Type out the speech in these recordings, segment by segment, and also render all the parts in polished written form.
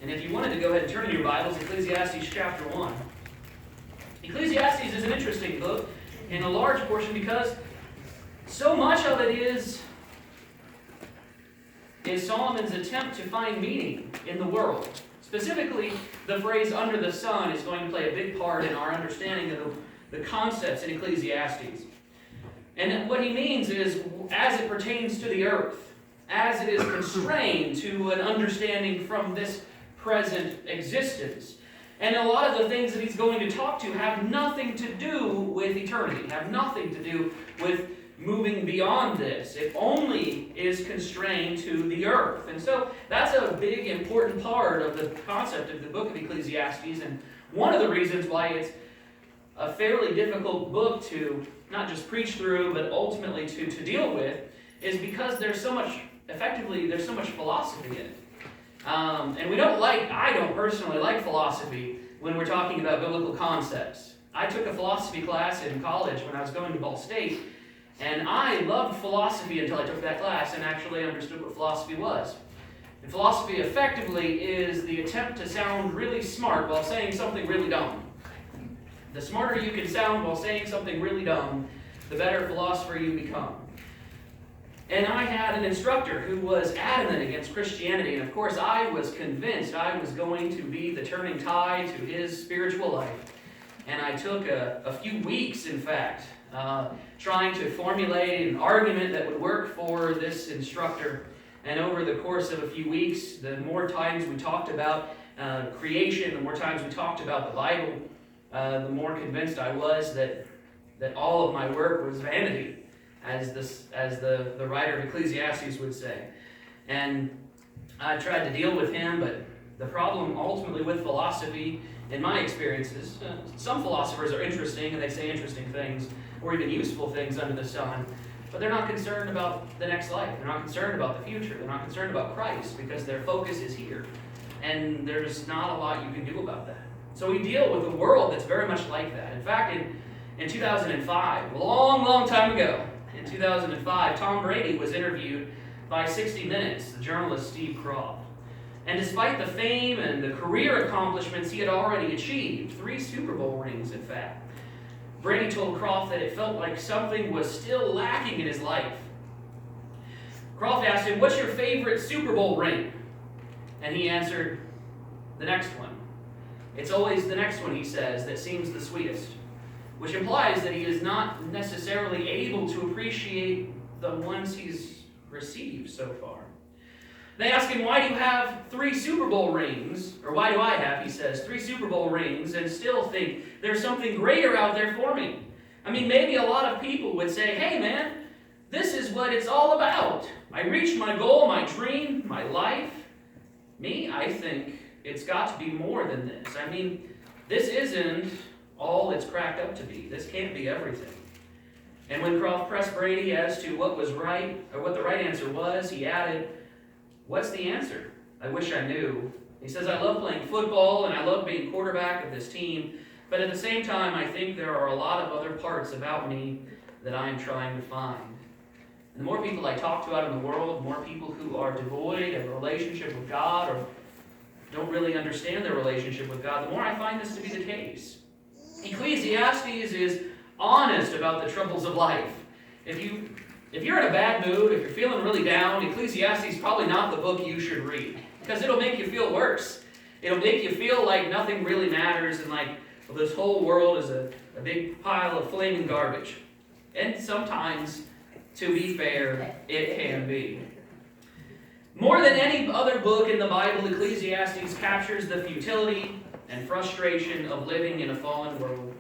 And if you wanted to go ahead and turn to your Bibles, Ecclesiastes chapter 1. Ecclesiastes is an interesting book in a large portion because so much of it is Solomon's attempt to find meaning in the world. Specifically, the phrase under the sun is going to play a big part in our understanding of the concepts in Ecclesiastes. And what he means is, as it pertains to the earth, as it is constrained to an understanding from this present existence. And a lot of the things that he's going to talk to have nothing to do with eternity, have nothing to do with moving beyond this. It only is constrained to the earth. And so that's a big, important part of the concept of the book of Ecclesiastes, and one of the reasons why it's a fairly difficult book to not just preach through, but ultimately to deal with, is because there's so much philosophy in it. And I don't personally like philosophy when we're talking about biblical concepts. I took a philosophy class in college when I was going to Ball State, and I loved philosophy until I took that class and actually understood what philosophy was. And philosophy effectively is the attempt to sound really smart while saying something really dumb. The smarter you can sound while saying something really dumb, the better philosopher you become. And I had an instructor who was adamant against Christianity, and of course I was convinced I was going to be the turning tide to his spiritual life. And I took a few weeks, in fact, trying to formulate an argument that would work for this instructor. And over the course of a few weeks, the more times we talked about creation, the more times we talked about the Bible, the more convinced I was that all of my work was vanity, as the writer of Ecclesiastes would say. And I tried to deal with him, but the problem ultimately with philosophy, in my experiences, some philosophers are interesting and they say interesting things, or even useful things under the sun, but they're not concerned about the next life. They're not concerned about the future. They're not concerned about Christ because their focus is here. And there's not a lot you can do about that. So we deal with a world that's very much like that. In fact, in 2005, a long time ago, in 2005, Tom Brady was interviewed by 60 Minutes, the journalist Steve Croft. And despite the fame and the career accomplishments he had already achieved, 3 Super Bowl rings, in fact, Brady told Croft that it felt like something was still lacking in his life. Croft asked him, "What's your favorite Super Bowl ring?" And he answered, "The next one." It's always the next one, he says, that seems the sweetest, which implies that he is not necessarily able to appreciate the ones he's received so far. They ask him, "Why do you have 3 Super Bowl rings?" Or why do I have, he says, 3 Super Bowl rings and still think there's something greater out there for me? I mean, maybe a lot of people would say, "Hey man, this is what it's all about. I reached my goal, my dream, my life." Me, I think it's got to be more than this. I mean, this isn't all it's cracked up to be. This can't be everything. And when Croft pressed Brady as to what was right, or what the right answer was, he added, "What's the answer? I wish I knew." He says, "I love playing football and I love being quarterback of this team, but at the same time, I think there are a lot of other parts about me that I'm trying to find." And the more people I talk to out in the world, the more people who are devoid of a relationship with God or don't really understand their relationship with God, the more I find this to be the case. Ecclesiastes is honest about the troubles of life. If you're in a bad mood, if you're feeling really down, Ecclesiastes is probably not the book you should read, because it'll make you feel worse. It'll make you feel like nothing really matters and like, well, this whole world is a big pile of flaming garbage. And sometimes, to be fair, it can be. More than any other book in the Bible, Ecclesiastes captures the futility and frustration of living in a fallen world.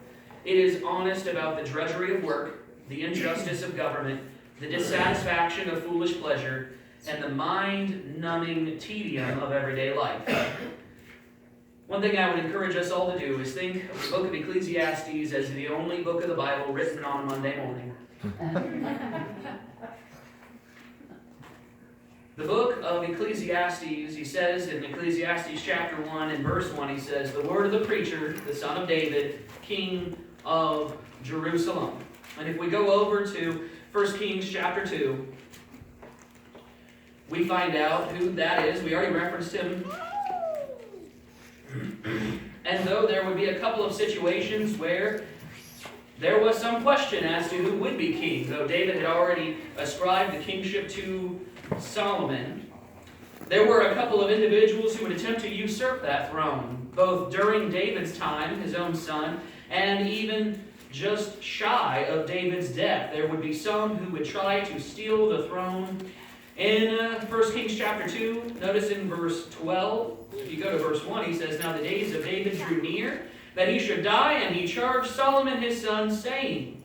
It is honest about the drudgery of work, the injustice of government, the dissatisfaction of foolish pleasure, and the mind-numbing tedium of everyday life. One thing I would encourage us all to do is think of the book of Ecclesiastes as the only book of the Bible written on a Monday morning. The book of Ecclesiastes, he says in Ecclesiastes chapter 1 and verse 1, he says, "The word of the preacher, the son of David, king of Jerusalem." And if we go over to 1 Kings chapter 2, we find out who that is. We already referenced him And though there would be a couple of situations where there was some question as to who would be king, though David had already ascribed the kingship to Solomon, there were a couple of individuals who would attempt to usurp that throne, both during David's time, his own son, and even just shy of David's death. There would be some who would try to steal the throne. In 1 Kings chapter 2, notice in verse 12, if you go to verse 1, he says, "Now the days of David drew near, that he should die, and he charged Solomon his son, saying,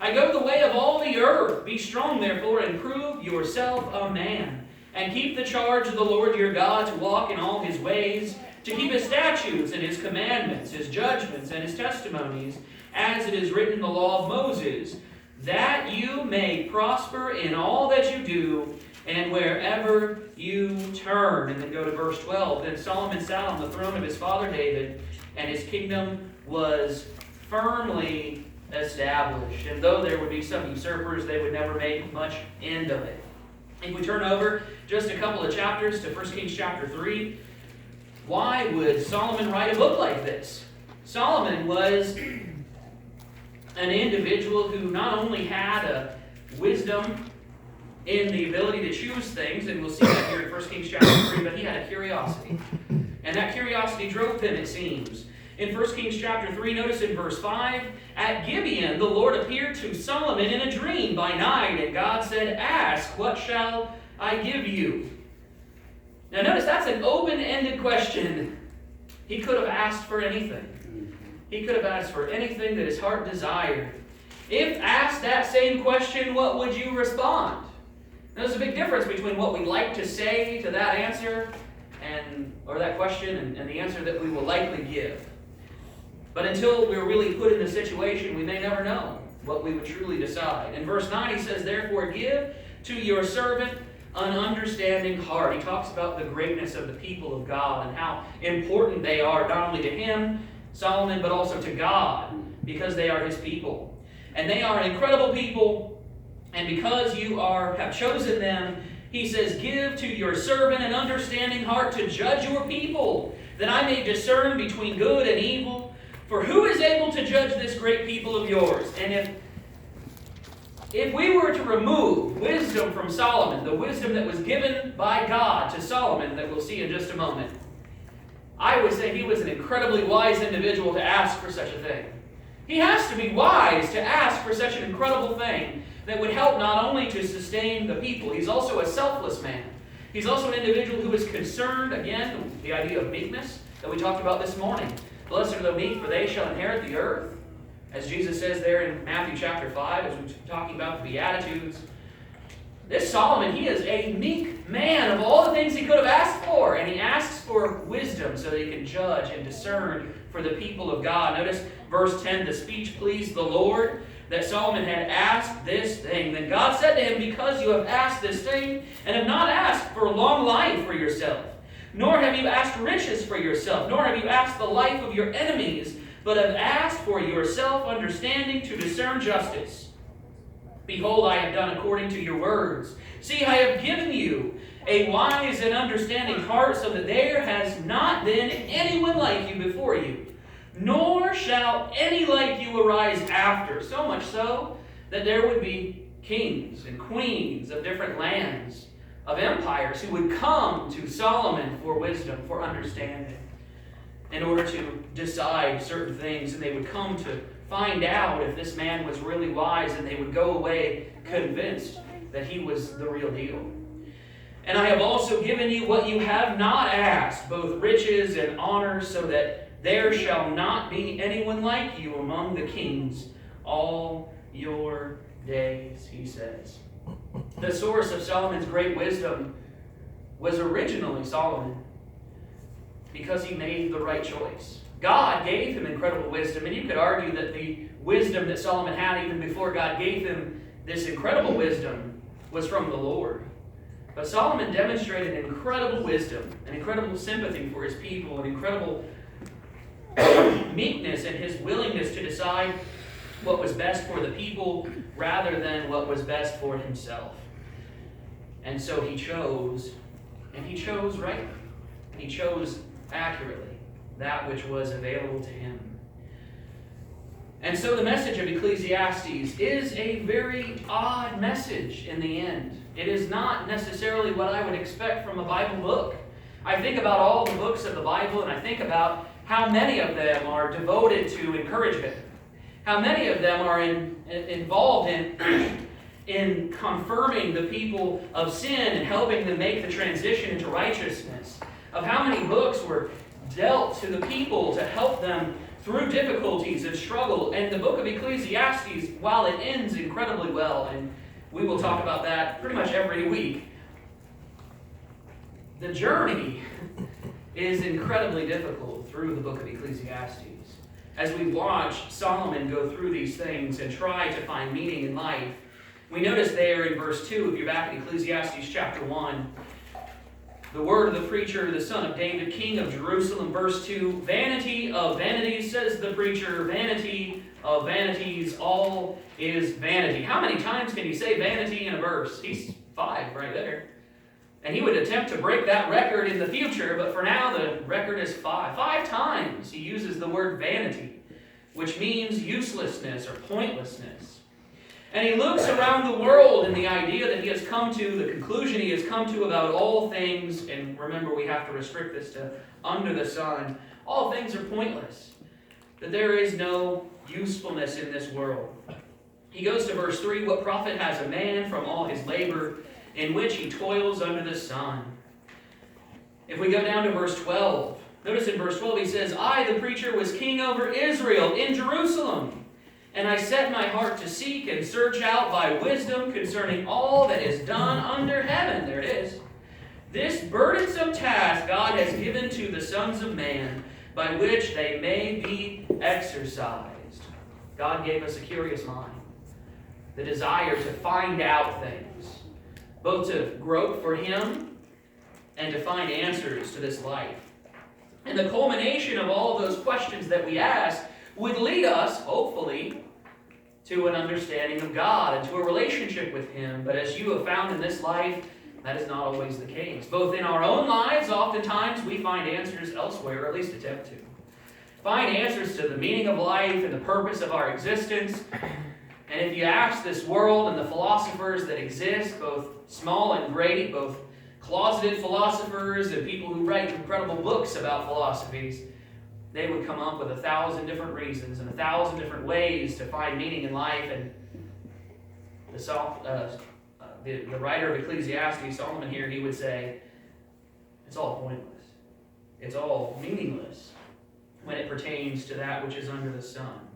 I go the way of all the earth. Be strong, therefore, and prove yourself a man, and keep the charge of the Lord your God, to walk in all his ways, to keep his statutes and his commandments, his judgments and his testimonies, as it is written in the law of Moses, that you may prosper in all that you do, and wherever you turn." And then go to verse 12. "Then Solomon sat on the throne of his father David, and his kingdom was firmly established." And though there would be some usurpers, they would never make much end of it. If we turn over just a couple of chapters to 1 Kings chapter 3, why would Solomon write a book like this? Solomon was an individual who not only had a wisdom in the ability to choose things, and we'll see that here in 1 Kings chapter 3, but he had a curiosity. And that curiosity drove him, it seems. In 1 Kings chapter 3, notice in verse 5, "At Gibeon the Lord appeared to Solomon in a dream by night, and God said, Ask, what shall I give you?" Now notice that's an open-ended question. He could have asked for anything. He could have asked for anything that his heart desired. If asked that same question, what would you respond? Now, there's a big difference between what we'd like to say to that answer or that question and the answer that we will likely give. But until we're really put in the situation, we may never know what we would truly decide. In verse 9, he says, "Therefore give to your servant an understanding heart." He talks about the greatness of the people of God and how important they are, not only to him, Solomon, but also to God, because they are his people. And they are an incredible people, and because you have chosen them, he says, "Give to your servant an understanding heart to judge your people, that I may discern between good and evil. For who is able to judge this great people of yours?" And if we were to remove wisdom from Solomon, the wisdom that was given by God to Solomon, that we'll see in just a moment, I would say he was an incredibly wise individual to ask for such a thing. He has to be wise to ask for such an incredible thing that would help not only to sustain the people, he's also a selfless man. He's also an individual who is concerned, again, the idea of meekness that we talked about this morning. "Blessed are the meek, for they shall inherit the earth." As Jesus says there in Matthew chapter 5, as we're talking about the Beatitudes. This Solomon, he is a meek man of all the things he could have asked for. And he asks for wisdom so that he can judge and discern for the people of God. Notice verse 10, "The speech pleased the Lord, that Solomon had asked this thing. Then God said to him, Because you have asked this thing, and have not asked for long life for yourself, nor have you asked riches for yourself, nor have you asked the life of your enemies, but have asked for yourself understanding to discern justice. Behold, I have done according to your words. See, I have given you a wise and understanding heart, so that there has not been anyone like you before you, nor shall any like you arise after. So much so that there would be kings and queens of different lands, of empires, who would come to Solomon for wisdom, for understanding, in order to decide certain things. And they would come to find out if this man was really wise, and they would go away convinced that he was the real deal. "And I have also given you what you have not asked, both riches and honor, so that there shall not be anyone like you among the kings all your days," he says. The source of Solomon's great wisdom was originally Solomon, because he made the right choice. God gave him incredible wisdom, and you could argue that the wisdom that Solomon had even before God gave him this incredible wisdom was from the Lord. But Solomon demonstrated incredible wisdom, an incredible sympathy for his people, an incredible meekness in his willingness to decide what was best for the people rather than what was best for himself. And so he chose, and he chose rightly. He chose accurately. that which was available to him. And so the message of Ecclesiastes is a very odd message in the end. It is not necessarily what I would expect from a Bible book. I think about all the books of the Bible, and I think about how many of them are devoted to encouragement. How many of them are involved in confirming the people of sin and helping them make the transition into righteousness. Of how many books were dealt to the people to help them through difficulties and struggle. And the book of Ecclesiastes, while it ends incredibly well, and we will talk about that pretty much every week, the journey is incredibly difficult through the book of Ecclesiastes. As we watch Solomon go through these things and try to find meaning in life, we notice there in verse 2, if you're back in Ecclesiastes chapter 1, the word of the preacher, the son of David, king of Jerusalem, verse 2, vanity of vanities, says the preacher, vanity of vanities, all is vanity. How many times can you say vanity in a verse? He's 5 right there. And he would attempt to break that record in the future, but for now the record is 5. 5 times he uses the word vanity, which means uselessness or pointlessness. And he looks around the world and the idea that he has come to, the conclusion he has come to about all things, and remember we have to restrict this to under the sun, all things are pointless. That there is no usefulness in this world. He goes to verse 3, what profit has a man from all his labor in which he toils under the sun? If we go down to verse 12, notice in verse 12 he says, I, the preacher, was king over Israel in Jerusalem. And I set my heart to seek and search out by wisdom concerning all that is done under heaven. There it is. This burdensome task God has given to the sons of man, by which they may be exercised. God gave us a curious mind, the desire to find out things, both to grope for Him and to find answers to this life. And the culmination of all those questions that we ask would lead us, hopefully, to an understanding of God and to a relationship with Him. But as you have found in this life, that is not always the case. Both in our own lives, oftentimes we find answers elsewhere, or at least attempt to. Find answers to the meaning of life and the purpose of our existence. And if you ask this world and the philosophers that exist, both small and great, both closeted philosophers and people who write incredible books about philosophies, they would come up with 1,000 different reasons and 1,000 different ways to find meaning in life. And the writer of Ecclesiastes, Solomon here, he would say, it's all pointless. It's all meaningless when it pertains to that which is under the sun.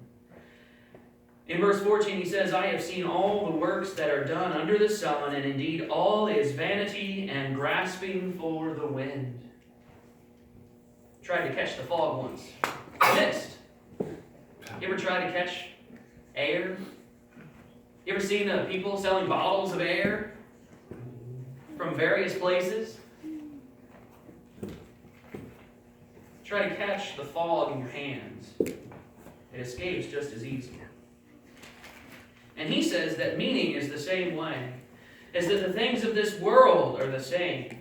In verse 14 he says, I have seen all the works that are done under the sun, and indeed all is vanity and grasping for the wind. Tried to catch the fog once. Missed. You ever tried to catch air? You ever seen people selling bottles of air from various places? Try to catch the fog in your hands. It escapes just as easy. And he says that meaning is the same way, is that the things of this world are the same.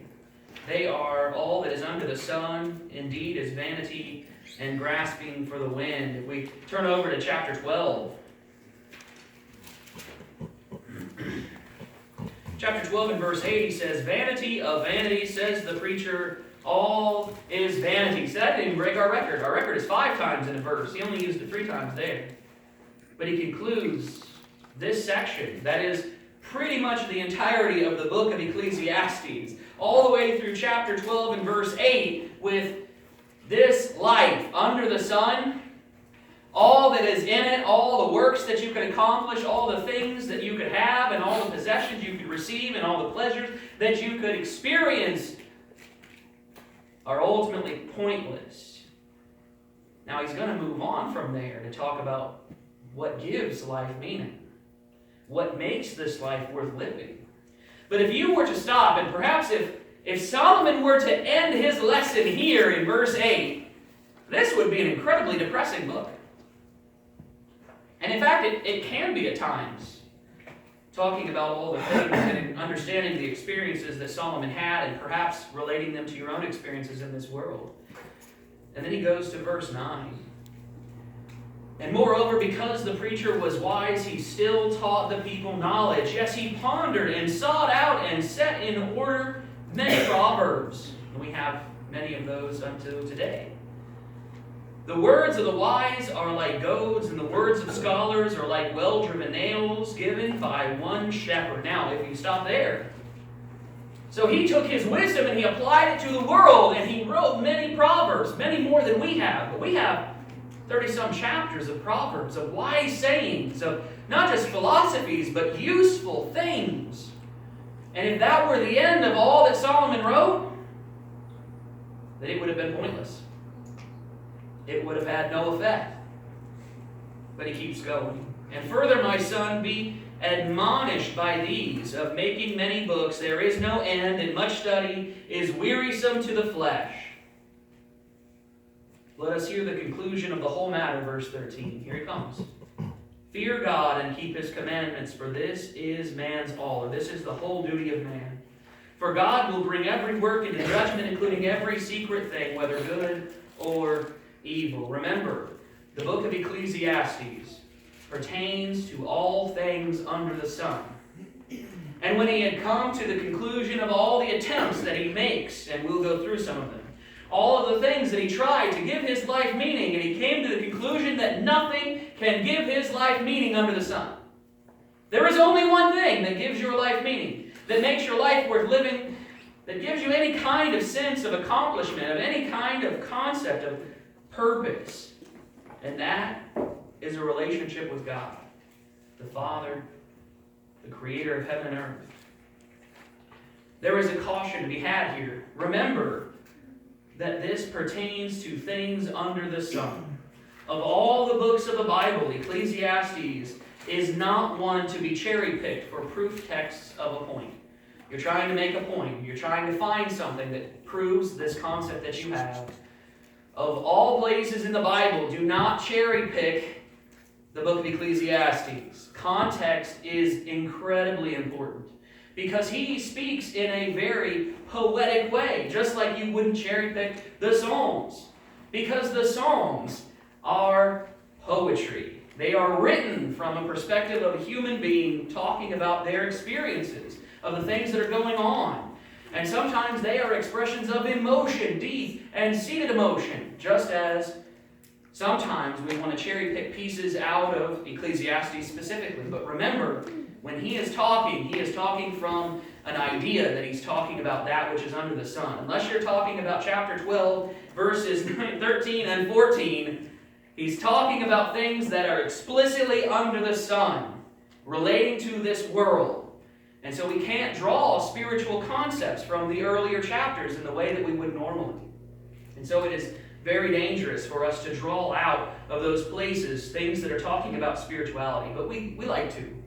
They are all that is under the sun, indeed is vanity and grasping for the wind. If we turn over to chapter 12. Chapter 12 and verse 8 he says, vanity of vanities, says the preacher, all is vanity. So that didn't break our record. Our record is 5 times in a verse. He only used it 3 times there. But he concludes this section, that is pretty much the entirety of the book of Ecclesiastes, all the way through chapter 12 and verse 8, with this life under the sun, all that is in it, all the works that you could accomplish, all the things that you could have, and all the possessions you could receive, and all the pleasures that you could experience, are ultimately pointless. Now he's going to move on from there to talk about what gives life meaning, what makes this life worth living. But if you were to stop, and perhaps if Solomon were to end his lesson here in verse 8, this would be an incredibly depressing book. And in fact, it can be at times, talking about all the things and understanding the experiences that Solomon had and perhaps relating them to your own experiences in this world. And then he goes to verse 9. And moreover, because the preacher was wise, he still taught the people knowledge. Yes, he pondered and sought out and set in order many proverbs. And we have many of those until today. The words of the wise are like goads, and the words of scholars are like well-driven nails given by one shepherd. Now, if you stop there. So he took his wisdom and he applied it to the world, and he wrote many proverbs, many more than we have. But we have 30-some chapters of proverbs, of wise sayings, of not just philosophies, but useful things. And if that were the end of all that Solomon wrote, then it would have been pointless. It would have had no effect. But he keeps going. And further, my son, be admonished by these, of making many books there is no end, and much study is wearisome to the flesh. Let us hear the conclusion of the whole matter, verse 13. Here it comes. Fear God and keep his commandments, for this is man's all, or this is the whole duty of man. For God will bring every work into judgment, including every secret thing, whether good or evil. Remember, the book of Ecclesiastes pertains to all things under the sun. And when he had come to the conclusion of all the attempts that he makes, and we'll go through some of them, all of the things that he tried to give his life meaning, and he came to the conclusion that nothing can give his life meaning under the sun. There is only one thing that gives your life meaning, that makes your life worth living, that gives you any kind of sense of accomplishment, of any kind of concept of purpose. And that is a relationship with God, the Father, the Creator of heaven and earth. There is a caution to be had here. Remember that this pertains to things under the sun. Of all the books of the Bible, Ecclesiastes is not one to be cherry-picked for proof texts of a point. You're trying to make a point. You're trying to find something that proves this concept that you have. Of all places in the Bible, do not cherry-pick the book of Ecclesiastes. Context is incredibly important, because he speaks in a very poetic way, just like you wouldn't cherry-pick the Psalms. Because the Psalms are poetry. They are written from a perspective of a human being talking about their experiences, of the things that are going on. And sometimes they are expressions of emotion, deep and seated emotion, just as sometimes we want to cherry-pick pieces out of Ecclesiastes specifically. But remember, when he is talking from an idea that he's talking about that which is under the sun. Unless you're talking about chapter 12, verses 13 and 14, he's talking about things that are explicitly under the sun, relating to this world. And so we can't draw spiritual concepts from the earlier chapters in the way that we would normally. And so it is very dangerous for us to draw out of those places things that are talking about spirituality. But we like to.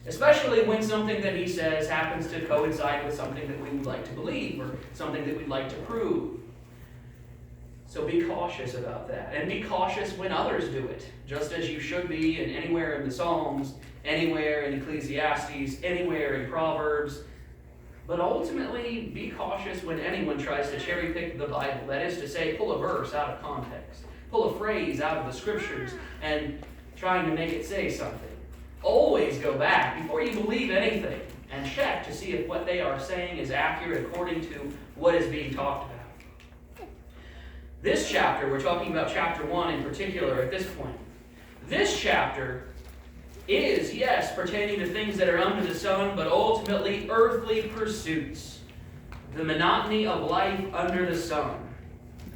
Especially when something that he says happens to coincide with something that we would like to believe or something that we'd like to prove. So be cautious about that. And be cautious when others do it. Just as you should be in anywhere in the Psalms, anywhere in Ecclesiastes, anywhere in Proverbs. But ultimately, be cautious when anyone tries to cherry pick the Bible. That is to say, pull a verse out of context. Pull a phrase out of the Scriptures and trying to make it say something. Always go back before you believe anything and check to see if what they are saying is accurate according to what is being talked about. This chapter, we're talking about chapter 1 in particular at this point. This chapter is, yes, pertaining to things that are under the sun, but ultimately earthly pursuits. The monotony of life under the sun.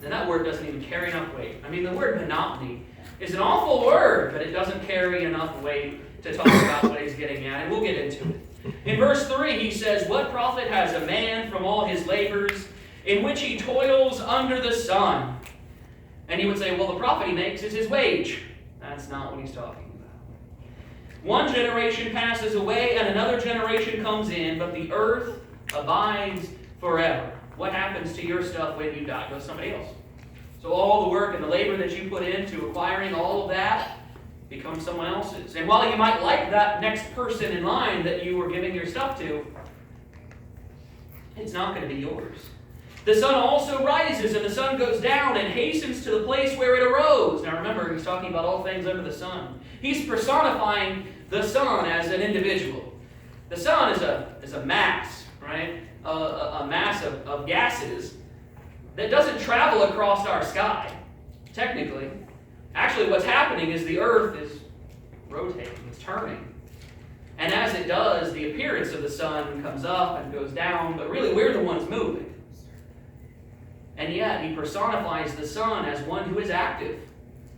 And that word doesn't even carry enough weight. I mean, the word monotony is an awful word, but it doesn't carry enough weight to talk about what he's getting at, and we'll get into it. In verse 3, he says, "What profit has a man from all his labors, in which he toils under the sun?" And he would say, well, the profit he makes is his wage. That's not what he's talking about. One generation passes away, and another generation comes in, but the earth abides forever. What happens to your stuff when you die? It goes to somebody else. So all the work and the labor that you put into acquiring all of that becomes someone else's. And while you might like that next person in line that you were giving your stuff to, it's not going to be yours. The sun also rises, and the sun goes down and hastens to the place where it arose. Now remember, he's talking about all things under the sun. He's personifying the sun as an individual. The sun is a mass, right? A mass of gases that doesn't travel across our sky, technically. Actually, what's happening is the earth is rotating, it's turning. And as it does, the appearance of the sun comes up and goes down, but really we're the ones moving. And yet, he personifies the sun as one who is active,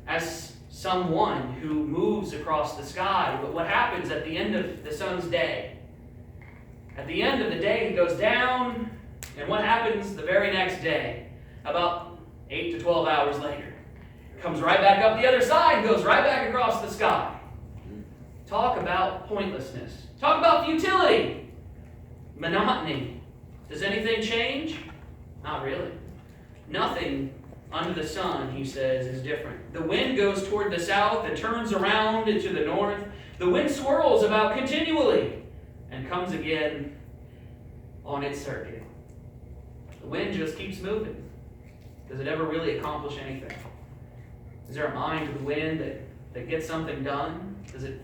as someone who moves across the sky. But what happens at the end of the sun's day? At the end of the day, he goes down, and what happens the very next day? About 8 to 12 hours later. Comes right back up the other side and goes right back across the sky. Talk about pointlessness. Talk about futility. Monotony. Does anything change? Not really. Nothing under the sun, he says, is different. The wind goes toward the south and turns around into the north. The wind swirls about continually and comes again on its circuit. The wind just keeps moving. Does it ever really accomplish anything? Is there a mind to the wind that gets something done? Does it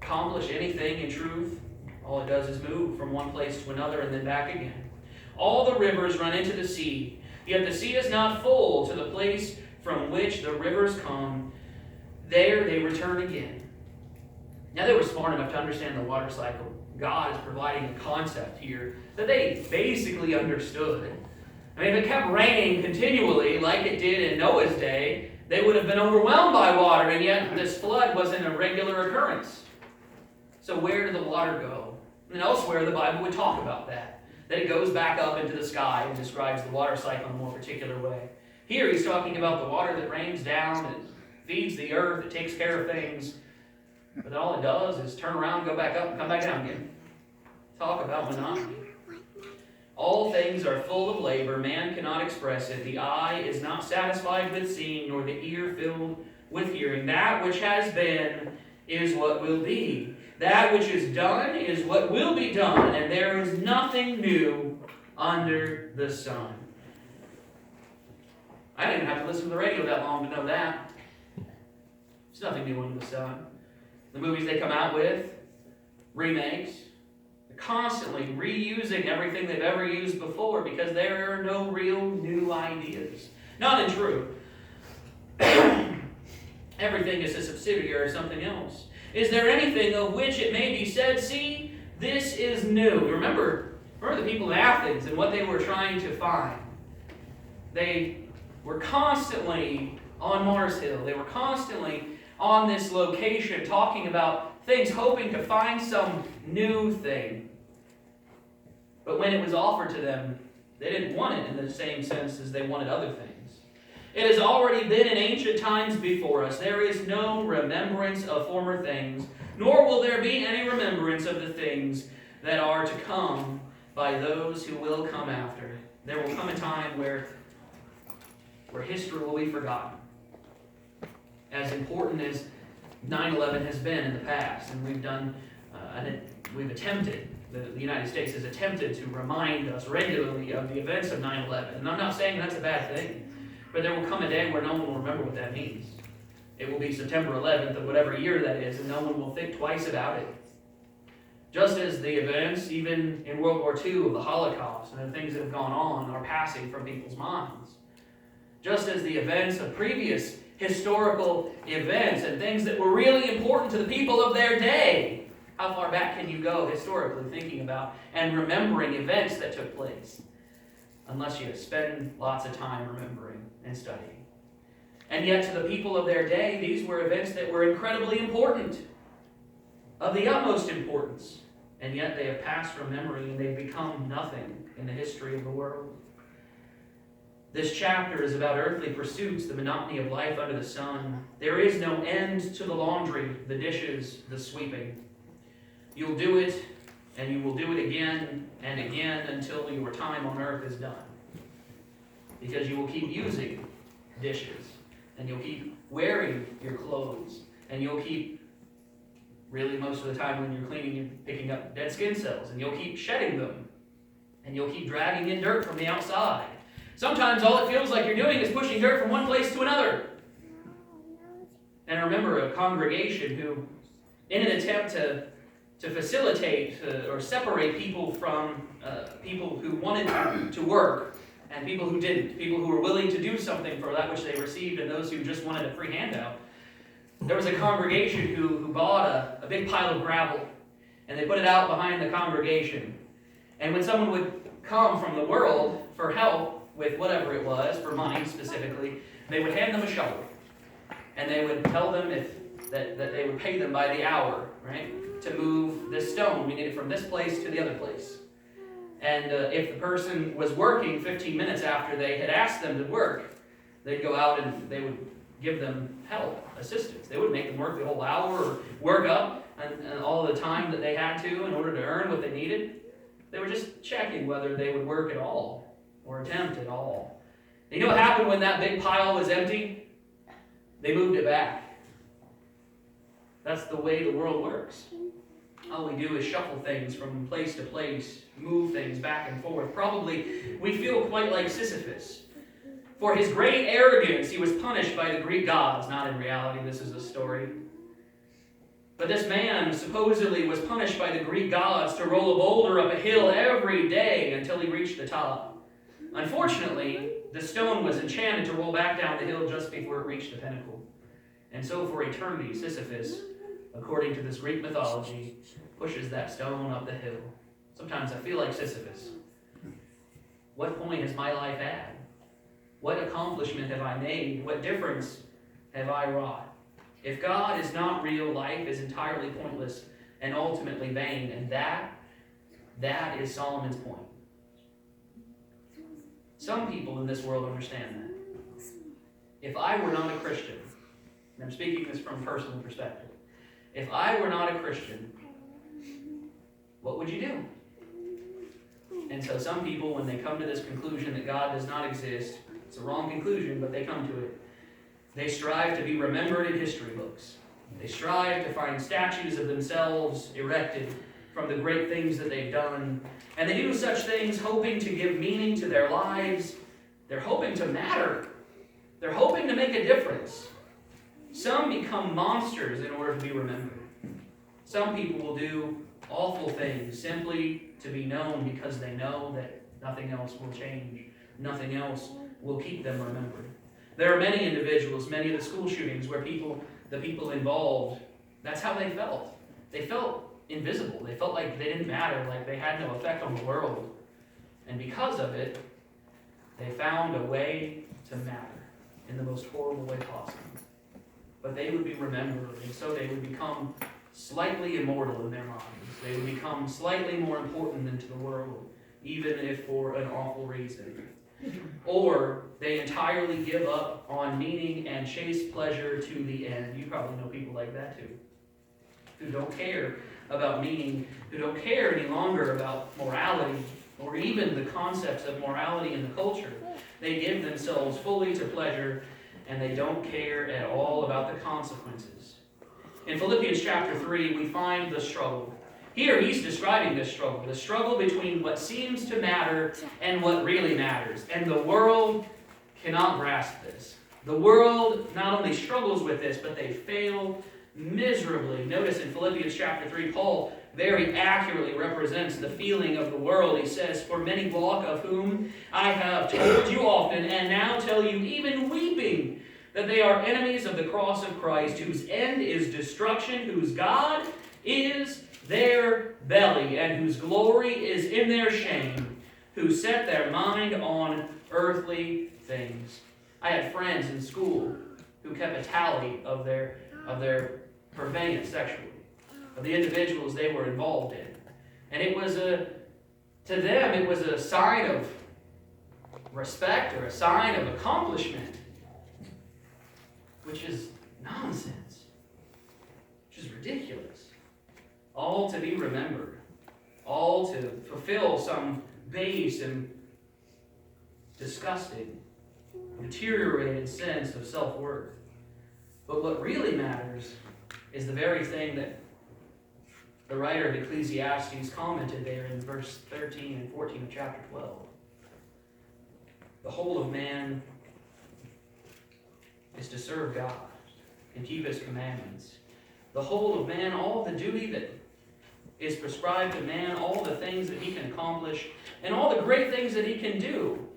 accomplish anything in truth? All it does is move from one place to another and then back again. All the rivers run into the sea, yet the sea is not full to the place from which the rivers come. There they return again. Now they were smart enough to understand the water cycle. God is providing a concept here that they basically understood. I mean, if it kept raining continually like it did in Noah's day, they would have been overwhelmed by water, and yet this flood wasn't a regular occurrence. So where did the water go? And elsewhere the Bible would talk about that it goes back up into the sky and describes the water cycle in a more particular way. Here he's talking about the water that rains down, it feeds the earth, it takes care of things, but all it does is turn around, go back up, and come back down again. Talk about monotony. All things are full of labor, man cannot express it. The eye is not satisfied with seeing, nor the ear filled with hearing. That which has been is what will be. That which is done is what will be done, and there is nothing new under the sun. I didn't have to listen to the radio that long to know that. There's nothing new under the sun. The movies they come out with, remakes, they're constantly reusing everything they've ever used before because there are no real new ideas. Not in truth. Everything is a subsidiary of something else. Is there anything of which it may be said, see, this is new? Remember the people in Athens and what they were trying to find. They were constantly on Mars Hill. They were constantly on this location talking about things, hoping to find some new thing. But when it was offered to them, they didn't want it in the same sense as they wanted other things. It has already been in ancient times before us. There is no remembrance of former things, nor will there be any remembrance of the things that are to come by those who will come after. There will come a time where history will be forgotten. As important as 9/11 has been in the past, and we've attempted, the United States has attempted to remind us regularly of the events of 9/11. And I'm not saying that's a bad thing. But there will come a day where no one will remember what that means. It will be September 11th of whatever year that is, and no one will think twice about it. Just as the events, even in World War II, of the Holocaust and the things that have gone on are passing from people's minds. Just as the events of previous historical events and things that were really important to the people of their day. How far back can you go historically thinking about and remembering events that took place? Unless you spend lots of time remembering and studying. And yet to the people of their day, these were events that were incredibly important, of the utmost importance. And yet they have passed from memory and they've become nothing in the history of the world. This chapter is about earthly pursuits, the monotony of life under the sun. There is no end to the laundry, the dishes, the sweeping. You'll do it, and you will do it again and again until your time on earth is done. Because you will keep using dishes, and you'll keep wearing your clothes, and you'll keep, really most of the time when you're cleaning, you're picking up dead skin cells, and you'll keep shedding them, and you'll keep dragging in dirt from the outside. Sometimes all it feels like you're doing is pushing dirt from one place to another. And I remember a congregation who, in an attempt to facilitate or separate people from people who wanted to work and people who didn't, people who were willing to do something for that which they received and those who just wanted a free handout, there was a congregation who bought a big pile of gravel, and they put it out behind the congregation. And when someone would come from the world for help with whatever it was, for money specifically, they would hand them a shovel. And they would tell them that they would pay them by the hour, right, to move this stone. We need it from this place to the other place. And if the person was working 15 minutes after they had asked them to work, they'd go out and they would give them help, assistance. They would make them work the whole hour or work up and all the time that they had to in order to earn what they needed. They were just checking whether they would work at all or attempt at all. You know what happened when that big pile was empty? They moved it back. That's the way the world works. All we do is shuffle things from place to place, move things back and forth. Probably we feel quite like Sisyphus. For his great arrogance, he was punished by the Greek gods. Not in reality, this is a story. But this man supposedly was punished by the Greek gods to roll a boulder up a hill every day until he reached the top. Unfortunately, the stone was enchanted to roll back down the hill just before it reached the pinnacle. And so for eternity, Sisyphus, according to this Greek mythology, pushes that stone up the hill. Sometimes I feel like Sisyphus. What point is my life at? What accomplishment have I made? What difference have I wrought? If God is not real, life is entirely pointless and ultimately vain. And that is Solomon's point. Some people in this world understand that. If I were not a Christian, and I'm speaking this from personal perspective, if I were not a Christian, what would you do? And so some people, when they come to this conclusion that God does not exist, it's a wrong conclusion, but they come to it. They strive to be remembered in history books. They strive to find statues of themselves erected from the great things that they've done. And they do such things hoping to give meaning to their lives. They're hoping to matter. They're hoping to make a difference. Some become monsters in order to be remembered. Some people will do awful things simply to be known because they know that nothing else will change. Nothing else will keep them remembered. There are many individuals, many of the school shootings where the people involved, that's how they felt. They felt invisible. They felt like they didn't matter, like they had no effect on the world. And because of it, they found a way to matter in the most horrible way possible. But they would be remembered, and so they would become slightly immortal in their minds. They would become slightly more important than to the world, even if for an awful reason. Or they entirely give up on meaning and chase pleasure to the end. You probably know people like that too, who don't care about meaning, who don't care any longer about morality, or even the concepts of morality in the culture. They give themselves fully to pleasure, and they don't care at all about the consequences. In Philippians chapter 3, we find the struggle. Here he's describing this struggle, the struggle between what seems to matter and what really matters. And the world cannot grasp this. The world not only struggles with this, but they fail miserably. Notice in Philippians chapter 3, Paul very accurately represents the feeling of the world. He says, "For many walk, of whom I have told you often, and now tell you even weeping, that they are enemies of the cross of Christ, whose end is destruction, whose God is their belly, and whose glory is in their shame, who set their mind on earthly things." I had friends in school who kept a tally of their purveyance sexually, of the individuals they were involved in. And it was to them, it was a sign of respect or a sign of accomplishment, which is nonsense, which is ridiculous. All to be remembered, all to fulfill some base and disgusting, deteriorated sense of self-worth. But what really matters is the very thing that the writer of Ecclesiastes commented there in verse 13 and 14 of chapter 12. The whole of man is to serve God and keep His commandments. The whole of man, all the duty that is prescribed to man, all the things that he can accomplish, and all the great things that he can do.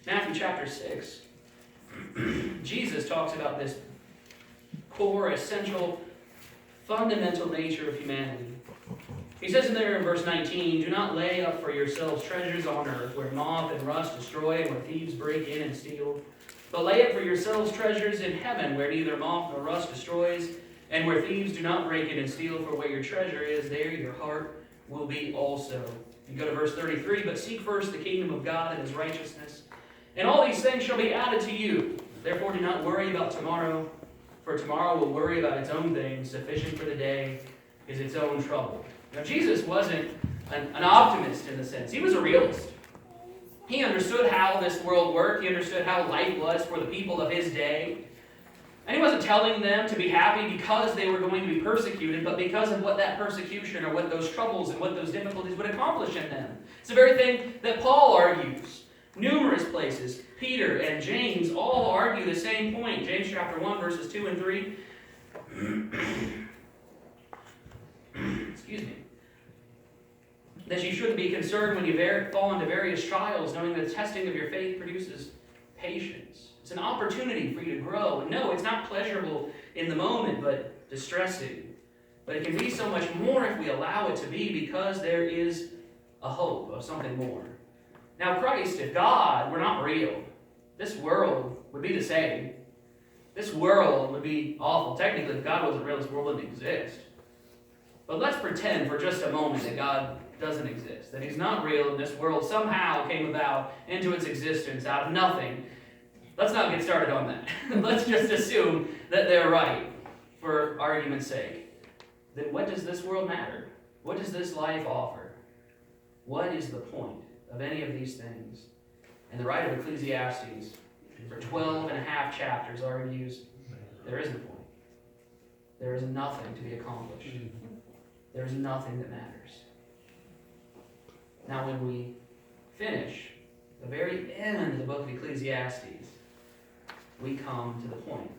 Matthew chapter 6, Jesus talks about this core, essential, fundamental nature of humanity. He says in there in verse 19, "Do not lay up for yourselves treasures on earth, where moth and rust destroy, and where thieves break in and steal. But lay up for yourselves treasures in heaven, where neither moth nor rust destroys, and where thieves do not break in and steal. For where your treasure is, there your heart will be also." You go to verse 33, "But seek first the kingdom of God and His righteousness, and all these things shall be added to you. Therefore do not worry about tomorrow, for tomorrow will worry about its own things. Sufficient for the day is its own trouble." Now, Jesus wasn't an optimist in the sense. He was a realist. He understood how this world worked. He understood how life was for the people of His day. And He wasn't telling them to be happy because they were going to be persecuted, but because of what that persecution or what those troubles and what those difficulties would accomplish in them. It's the very thing that Paul argues. Numerous places, Peter and James all argue the same point. James chapter 1, verses 2 and 3. Excuse me. That you shouldn't be concerned when you fall into various trials, knowing that the testing of your faith produces patience. It's an opportunity for you to grow. And no, it's not pleasurable in the moment, but distressing. But it can be so much more if we allow it to be, because there is a hope of something more. Now, Christ, if God were not real, this world would be the same. This world would be awful. Technically, if God wasn't real, this world wouldn't exist. But let's pretend for just a moment that God doesn't exist, that He's not real, and this world somehow came about into its existence out of nothing. Let's not get started on that. Let's just assume that they're right, for argument's sake. Then what does this world matter? What does this life offer? What is the point of any of these things? And the writer of Ecclesiastes, for 12 and a half chapters, argues there is no point. There is nothing to be accomplished. There is nothing that matters. Now, when we finish the very end of the book of Ecclesiastes, we come to the point.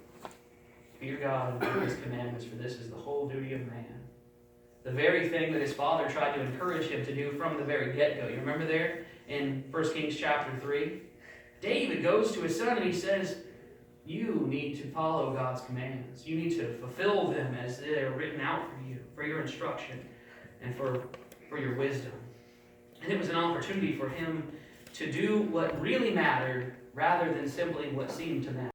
Fear God and keep His commandments, for this is the whole duty of man. The very thing that his father tried to encourage him to do from the very get-go. You remember there in 1 Kings chapter 3? David goes to his son and he says, you need to follow God's commands. You need to fulfill them as they are written out for you, for your instruction and for your wisdom. And it was an opportunity for him to do what really mattered rather than simply what seemed to matter.